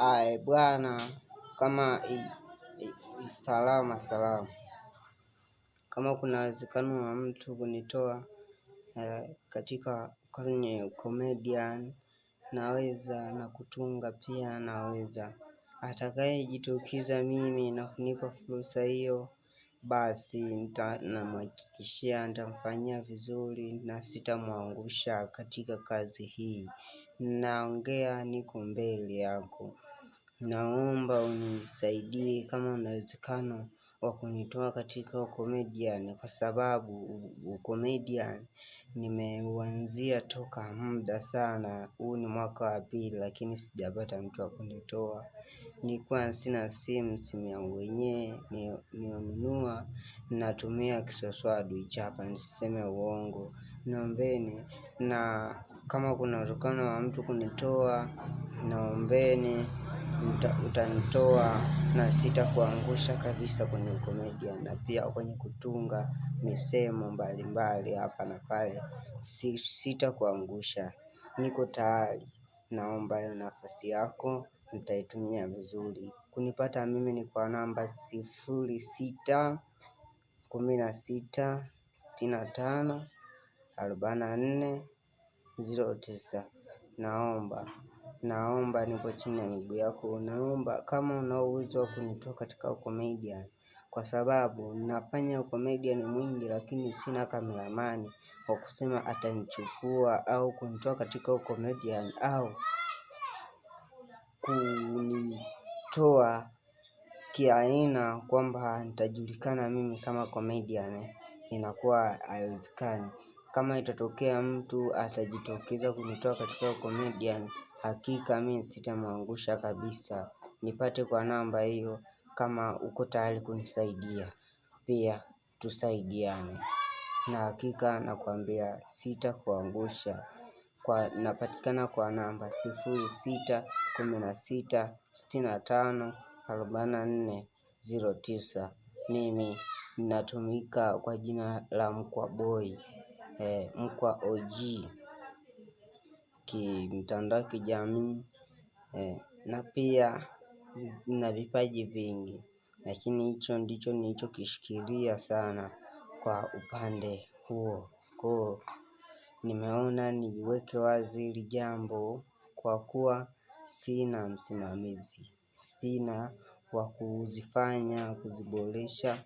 Bwana, kama salama, kama kuna uwezekano wa mtu kunitoa katika kwenye comedian, naweza, na kutunga pia naweza. Atakaye jitokeza mimi na kunipa fursa hiyo, basi namhakikishia nitamfanyia vizuri na sitamwangusha katika kazi hii. Naongea, niko mbele yako. Naomba unisaidie kama una uwezekano wa kunitoa katika ukomedian, kwa sababu ukomedian nimeuanzia toka muda sana. Huu ni mwaka wa pili lakini sijapata mtu wa kunitoa. Nilikuwa sina simu yangu yenyewe nilionunua natumia kiswaswadu hichi hapa, nisiseme uongo. Naombeni, na kama kuna uwezekano wa mtu kunitoa, naombeni utanitoa na sitakuangusha kabisa kwenye ukomedia, na pia kwenye kutunga misemo mbalimbali hapa na pale. Sitakuangusha, niko tayari. Naomba hiyo nafasi yako, nitaitumia vizuri. Kunipata mimi ni kwa namba 0616564409. Naomba nipo chini ya miguu yako. Naomba kama una uwezo wa kunitoa katika comedian, kwa sababu nafanya comedian mwingi lakini sina kameramani wa kusema atanichukua au kunitoa katika comedian, au kunitoa kiaina kwamba nitajulikana mimi kama comedian. Inakuwa haiwezekani. Kama itatokea mtu atajitokeza kunitoa katika comedian, hakika mimi sitamwangusha kabisa. Nipate kwa namba hiyo kama uko tayari kunisaidia. Pia tusaidiane, na hakika nakwambia sitakuangusha. Napatikana kwa namba 0616654409. Mimi natumika kwa jina la Mkwa Boy, Mkwa OG kimtandao kijamii, na pia na vipaji vingi, lakini hicho ndicho nilichokishikilia sana kwa upande huo. Nimeona niweke wazi hili jambo kwa kuwa sina msimamizi, sina wa kuziboresha